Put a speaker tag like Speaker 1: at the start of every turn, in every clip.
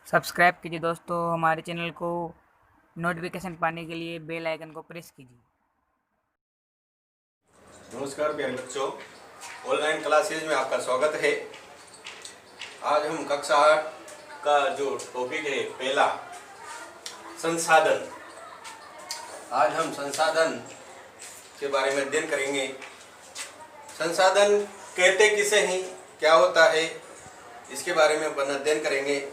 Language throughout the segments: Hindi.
Speaker 1: सब्सक्राइब कीजिए दोस्तों हमारे चैनल को। नोटिफिकेशन पाने के लिए बेल आइकन को प्रेस कीजिए।
Speaker 2: नमस्कार प्यारे बच्चों, ऑनलाइन क्लासेज में आपका स्वागत है। आज हम कक्षा 8 का जो टॉपिक है पहला संसाधन। आज हम संसाधन के बारे में अध्ययन करेंगे। संसाधन कहते किसे हैं, क्या होता है, इसके बारे में अपन अध्ययन करेंगे।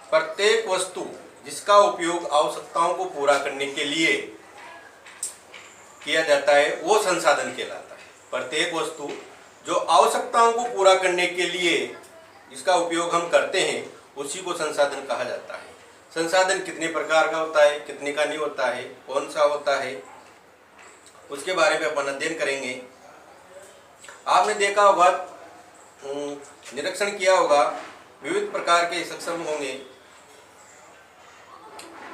Speaker 2: प्रत्येक वस्तु जिसका उपयोग आवश्यकताओं को पूरा करने के लिए किया जाता है वो संसाधन कहलाता है। प्रत्येक वस्तु जो आवश्यकताओं को पूरा करने के लिए जिसका उपयोग हम करते हैं उसी को संसाधन कहा जाता है। संसाधन कितने प्रकार का होता है, कितने का नहीं होता है, कौन सा होता है, उसके बारे में अपन अध्ययन करेंगे। आपने देखा होगा, निरीक्षण किया होगा, विविध प्रकार के सक्षम होंगे।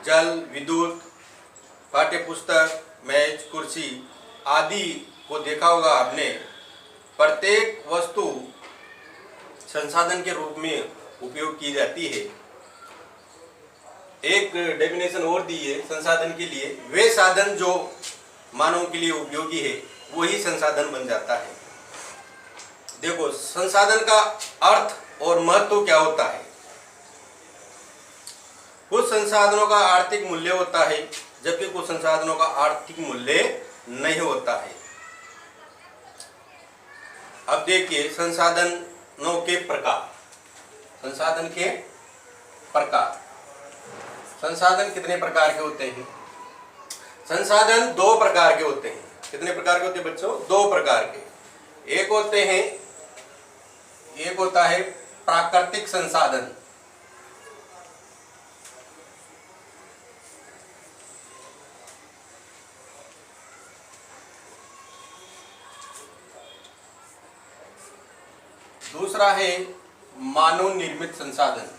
Speaker 2: जल, विद्युत, पाठ्य पुस्तक, मेज, कुर्सी आदि को देखा होगा आपने। प्रत्येक वस्तु संसाधन के रूप में उपयोग की जाती है। एक डेफिनेशन और दी है संसाधन के लिए, वे साधन जो मानव के लिए उपयोगी है वही संसाधन बन जाता है। देखो, संसाधन का अर्थ और महत्व क्या होता है। कुछ संसाधनों का आर्थिक मूल्य होता है जबकि कुछ संसाधनों का आर्थिक मूल्य नहीं होता है। अब देखिए संसाधनों के प्रकार। संसाधन के प्रकार, संसाधन कितने प्रकार के होते हैं। संसाधन दो प्रकार के होते हैं। कितने प्रकार के होते हैं बच्चों? दो प्रकार के। एक होता है प्राकृतिक संसाधन। दूसरा है मानव निर्मित संसाधन।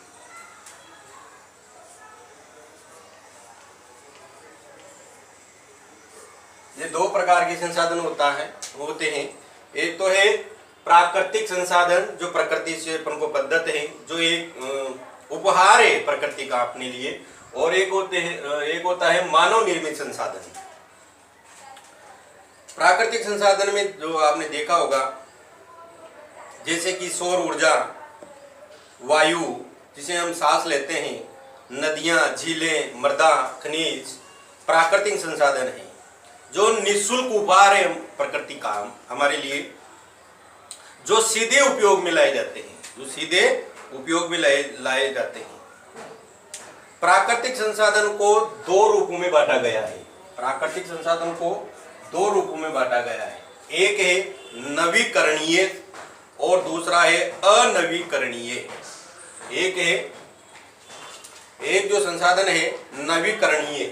Speaker 2: ये दो प्रकार के संसाधन होते हैं। एक तो है प्राकृतिक संसाधन जो प्रकृति से अपन को प्रदत्त है, जो एक उपहार है प्रकृति का अपने लिए। और एक होता है मानव निर्मित संसाधन। प्राकृतिक संसाधन में जो आपने देखा होगा, जैसे कि सौर ऊर्जा, वायु जिसे हम सांस लेते हैं, नदियां, झीलें, मृदा, खनिज प्राकृतिक संसाधन है जो निःशुल्क उपहार है प्रकृति का हमारे लिए, जो सीधे उपयोग में लाए जाते हैं। प्राकृतिक संसाधन को दो रूपों में बांटा गया है। प्राकृतिक संसाधन को दो रूपों में बांटा गया है। एक है नवीकरणीय और दूसरा है अनवीकरणीय। एक जो संसाधन है नवीकरणीय,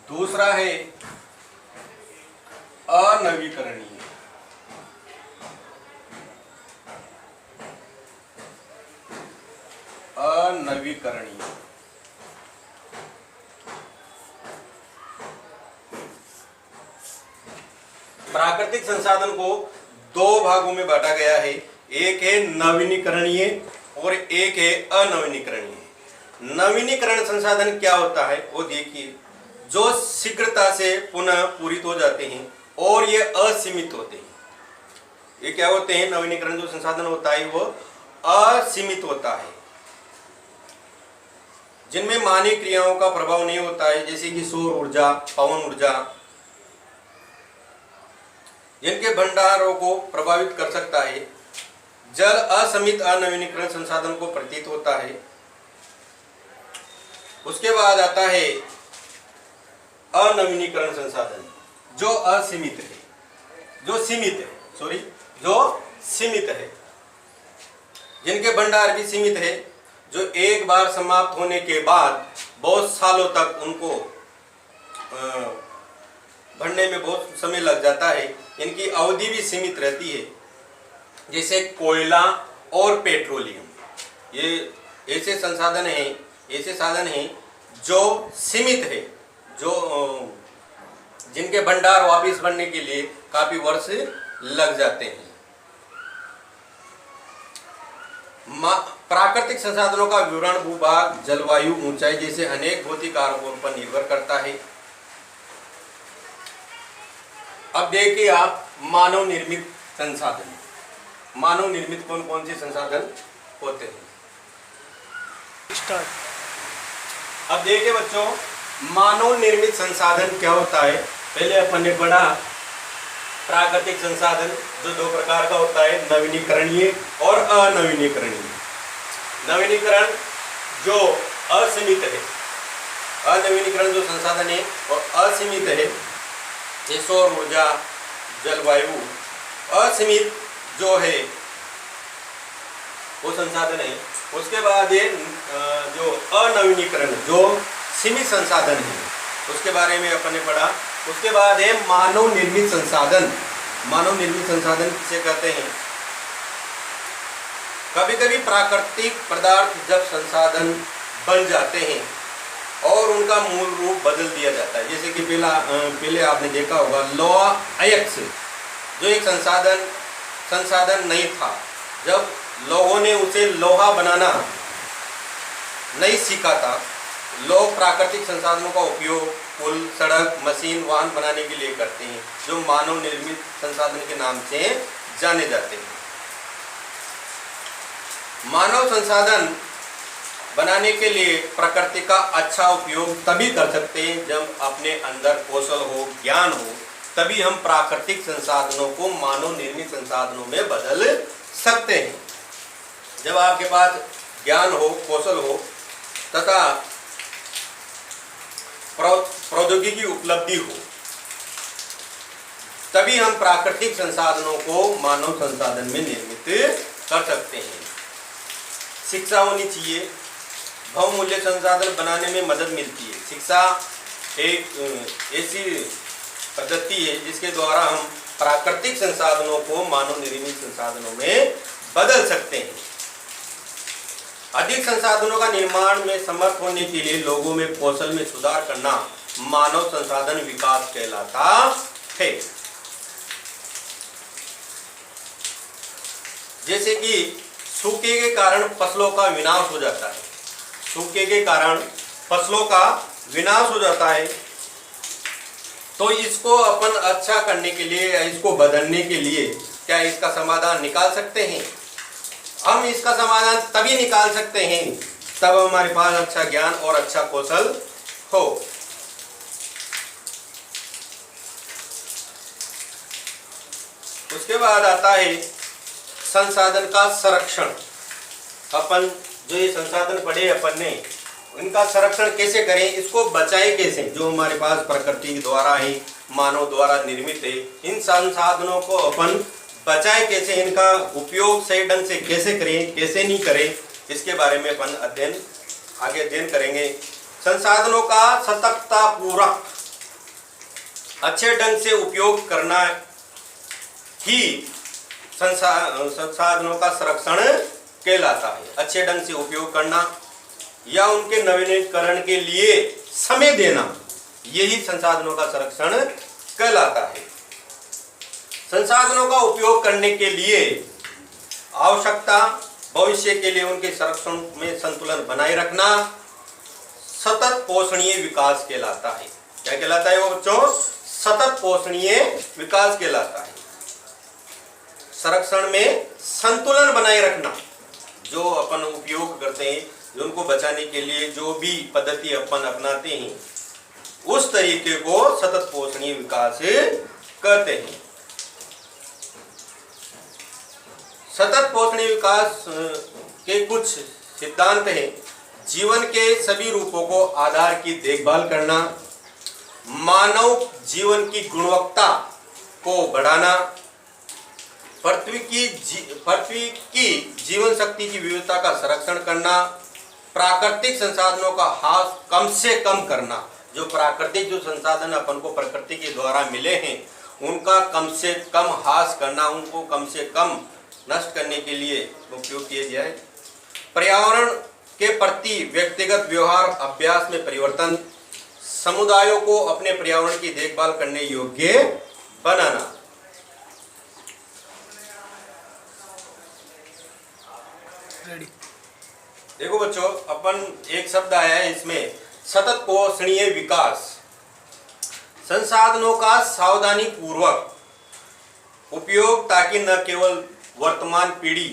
Speaker 2: दूसरा है अनवीकरणीय। प्राकृतिक संसाधन को दो भागों में बांटा गया है। एक है नवीनीकरणीय और एक है अनवीनीकरणीय। नवीनीकरण संसाधन क्या होता है वो देखिए, जो शीघ्रता से पुनः पूरित हो जाते हैं और ये असीमित होते हैं। ये क्या होते हैं? नवीनीकरण जो संसाधन होता है वो असीमित होता है, जिनमें मानवीय क्रियाओं का प्रभाव नहीं होता है, जैसे कि सौर ऊर्जा, पवन ऊर्जा, जिनके भंडारों को प्रभावित कर सकता है। जल असीमित अनवीनीकरण संसाधन को प्रतीत होता है। उसके बाद आता है अनवीनीकरण संसाधन जो असीमित है, जो सीमित है, जिनके भंडार भी सीमित है, जो एक बार समाप्त होने के बाद बहुत सालों तक उनको भरने में बहुत समय लग जाता है। इनकी अवधि भी सीमित रहती है, जैसे कोयला और पेट्रोलियम। ये ऐसे साधन हैं जो सीमित है, जो जिनके भंडार वापिस बनने के लिए काफी वर्ष लग जाते हैं। प्राकृतिक संसाधनों का विवरण भूभाग, जलवायु, ऊंचाई जैसे अनेक भौतिक कारकों पर निर्भर करता है। अब देखिए आप मानव निर्मित संसाधन। मानव निर्मित कौन कौन से संसाधन होते हैं? अब देखिए बच्चों, मानव निर्मित संसाधन क्या होता है। पहले अपन ने पढ़ा प्राकृतिक संसाधन जो दो प्रकार का होता है, नवीनीकरणीय और अनवीनीकरणीय। नवीनीकरण जो असीमित है, अनवीनीकरण जो संसाधन है और असीमित है, ये सौर ऊर्जा, जलवायु। असीमित जो है वो संसाधन है। उसके बाद ये जो अनवीनीकरण जो सीमित संसाधन है उसके बारे में अपन ने पढ़ा। उसके बाद है मानव निर्मित संसाधन। मानव निर्मित संसाधन किसे कहते हैं? कभी कभी प्राकृतिक पदार्थ जब संसाधन बन जाते हैं और उनका मूल रूप बदल दिया जाता है। जैसे कि पहले आपने देखा होगा लोहा अयस्क जो एक संसाधन नहीं था, जब लोगों ने उसे लोहा बनाना नहीं सीखा था। लोग प्राकृतिक संसाधनों का उपयोग पुल, सड़क, मशीन, वाहन बनाने के लिए करते हैं, जो मानव निर्मित संसाधन के नाम से जाने जाते हैं। मानव संसाधन बनाने के लिए प्रकृति का अच्छा उपयोग तभी कर सकते हैं जब अपने अंदर कौशल हो, ज्ञान हो, तभी हम प्राकृतिक संसाधनों को मानव निर्मित संसाधनों में बदल सकते हैं। जब आपके पास ज्ञान हो, कौशल हो तथा प्रौद्योगिकी उपलब्धि हो, तभी हम प्राकृतिक संसाधनों को मानव संसाधन में निर्मित कर सकते हैं। शिक्षा होनी चाहिए, बहुमूल्य संसाधन बनाने में मदद मिलती है। शिक्षा एक ऐसी पद्धति है जिसके द्वारा हम प्राकृतिक संसाधनों को मानव निर्मित संसाधनों में बदल सकते हैं। अधिक संसाधनों का निर्माण में समर्थ होने के लिए लोगों में कौशल में सुधार करना मानव संसाधन विकास कहलाता है। जैसे कि सूखे के कारण फसलों का विनाश हो जाता है। सूखे के कारण फसलों का विनाश हो जाता है, तो इसको अपन अच्छा करने के लिए या इसको बदलने के लिए क्या इसका समाधान निकाल सकते हैं? हम इसका समाधान तभी निकाल सकते हैं तब हमारे पास अच्छा ज्ञान और अच्छा कौशल हो। उसके बाद आता है संसाधन का संरक्षण। अपन जो ये संसाधन पढ़े अपन ने, इनका संरक्षण कैसे करें, इसको बचाए कैसे, जो हमारे पास प्रकृति द्वारा ही मानव द्वारा निर्मित है, इन संसाधनों को अपन बचाए कैसे, इनका उपयोग सही ढंग से कैसे करें, कैसे नहीं करें, इसके बारे में अपन आगे अध्ययन करेंगे। संसाधनों का सतर्कता पूर्वक अच्छे ढंग से उपयोग करना ही संसाधनों का संरक्षण कहलाता है। अच्छे ढंग से उपयोग करना या उनके नवीनीकरण के लिए समय देना, यही संसाधनों का संरक्षण कहलाता है। संसाधनों का उपयोग करने के लिए आवश्यकता, भविष्य के लिए उनके संरक्षण में संतुलन बनाए रखना सतत पोषणीय विकास कहलाता है। क्या कहलाता है वो बच्चों? सतत पोषणीय विकास कहलाता है। संरक्षण में संतुलन बनाए रखना, जो अपन उपयोग करते हैं, जो उनको बचाने के लिए जो भी पद्धति अपन अपनाते हैं, उस तरीके को सतत पोषणीय विकास कहते हैं। सतत पोषणीय विकास के कुछ सिद्धांत हैं। जीवन के सभी रूपों को आधार की देखभाल करना, मानव जीवन की गुणवत्ता को बढ़ाना, पृथ्वी की जीवन शक्ति की विविधता का संरक्षण करना, प्राकृतिक संसाधनों का ह्रास कम से कम करना। जो प्राकृतिक जो संसाधन अपन को प्रकृति के द्वारा मिले हैं, उनका कम से कम ह्रास करना, उनको कम से कम नष्ट करने के लिए उपयोग किया जाए। पर्यावरण के प्रति व्यक्तिगत व्यवहार अभ्यास में परिवर्तन, समुदायों को अपने पर्यावरण की देखभाल करने योग्य बनाना। देखो बच्चों, अपन एक शब्द आया है इसमें, सतत पोषणीय विकास। संसाधनों का सावधानी पूर्वक उपयोग ताकि न केवल वर्तमान पीढ़ी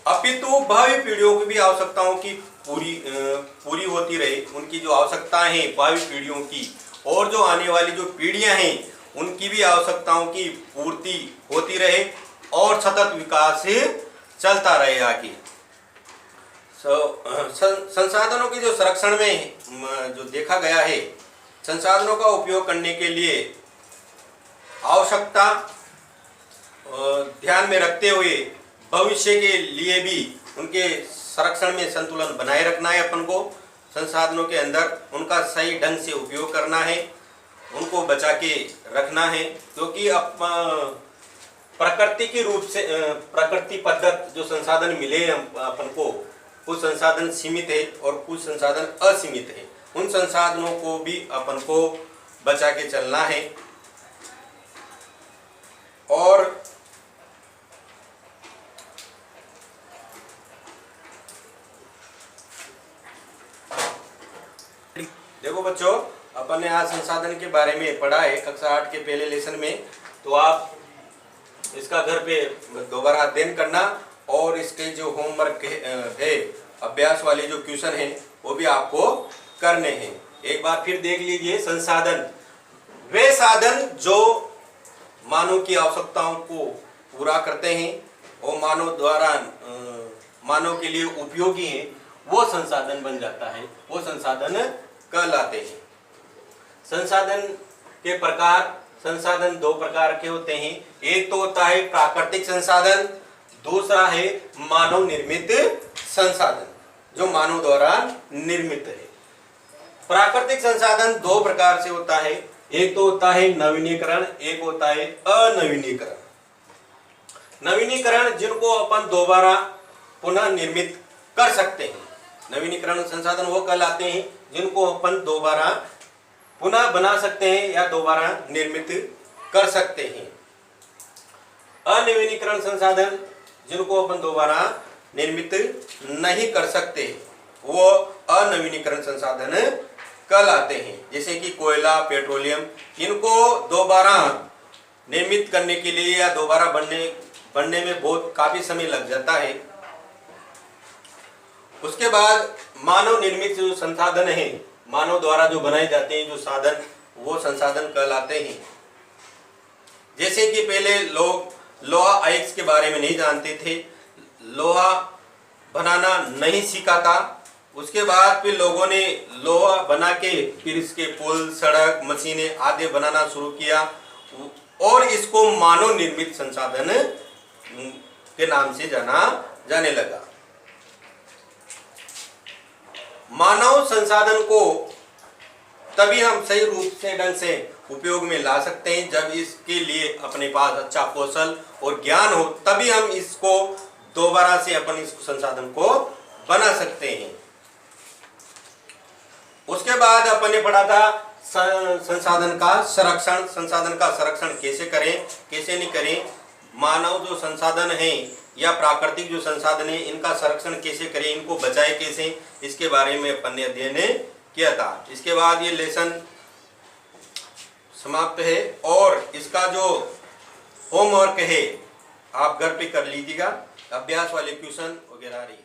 Speaker 2: अपितु भावी पीढ़ियों की भी आवश्यकताओं की पूरी होती रहे। उनकी जो आवश्यकताएं हैं भावी पीढ़ियों की, और जो आने वाली जो पीढ़ियां हैं उनकी भी आवश्यकताओं की पूर्ति होती रहे और सतत विकास चलता रहे आगे। संसाधनों की जो संरक्षण में जो देखा गया है, संसाधनों का उपयोग करने के लिए आवश्यकता ध्यान में रखते हुए भविष्य के लिए भी उनके संरक्षण में संतुलन बनाए रखना है। अपन को संसाधनों के अंदर उनका सही ढंग से उपयोग करना है, उनको बचा के रखना है, क्योंकि अब प्रकृति के रूप से प्रकृति पद्धत जो संसाधन मिले अपन को, कुछ संसाधन सीमित है और कुछ संसाधन असीमित है। उन संसाधनों को भी अपन को बचा के चलना है। और देखो बच्चों, अपन ने आज संसाधन के बारे में पढ़ा है कक्षा 8 के पहले लेसन में, तो आप इसका घर पे दोबारा अध्ययन करना और इसके जो होमवर्क है, अभ्यास वाले जो क्वेश्चन हैं वो भी आपको करने हैं। एक बार फिर देख लीजिए, संसाधन वे साधन जो मानव की आवश्यकताओं को पूरा करते हैं और मानव द्वारा मानव के लिए उपयोगी हैं, वो संसाधन बन जाता है, वो संसाधन कहलाते हैं। संसाधन के प्रकार, संसाधन दो प्रकार के होते हैं। एक तो होता है प्राकृतिक संसाधन, दूसरा है मानव निर्मित संसाधन जो मानव द्वारा निर्मित है। प्राकृतिक संसाधन दो प्रकार से होता है, एक तो होता है नवीनीकरण, एक होता है अनवीनीकरण। नवीनीकरण जिनको अपन दोबारा पुनः निर्मित कर सकते हैं, नवीनीकरण संसाधन वो कहलाते हैं जिनको अपन दोबारा पुनः बना सकते हैं या दोबारा निर्मित कर सकते हैं। अनवीनीकरण संसाधन जिनको अपन दोबारा निर्मित नहीं कर सकते, वो अनवीनीकरण संसाधन कहलाते हैं। जैसे कि कोयला, पेट्रोलियम, इनको दोबारा निर्मित करने के लिए या दोबारा बनने में बहुत काफी समय लग जाता है। उसके बाद मानव निर्मित जो संसाधन है, मानव द्वारा जो बनाए जाते हैं जो साधन, वो संसाधन कहलाते हैं। जैसे कि पहले लोग लोहा अयस्क के बारे में नहीं जानते थे, लोहा बनाना नहीं सीखा था। उसके बाद फिर लोगों ने लोहा बना के फिर इसके पुल, सड़क, मशीनें आदि बनाना शुरू किया और इसको मानव निर्मित संसाधन के नाम से जाने लगा। मानव संसाधन को तभी हम सही रूप से ढंग से उपयोग में ला सकते हैं जब इसके लिए अपने पास अच्छा कौशल और ज्ञान हो, तभी हम इसको दोबारा से अपन इस संसाधन को बना सकते हैं। उसके बाद अपन ने पढ़ा था संसाधन का संरक्षण। संसाधन का संरक्षण कैसे करें, कैसे नहीं करें, मानव जो संसाधन है या प्राकृतिक जो संसाधन है इनका संरक्षण कैसे करें, इनको बचाए कैसे, इसके बारे में अपन ने अध्ययन किया था। इसके बाद ये लेसन समाप्त है और इसका जो होमवर्क है आप घर पे कर लीजिएगा, अभ्यास वाले क्वेश्चन वगैरह रही।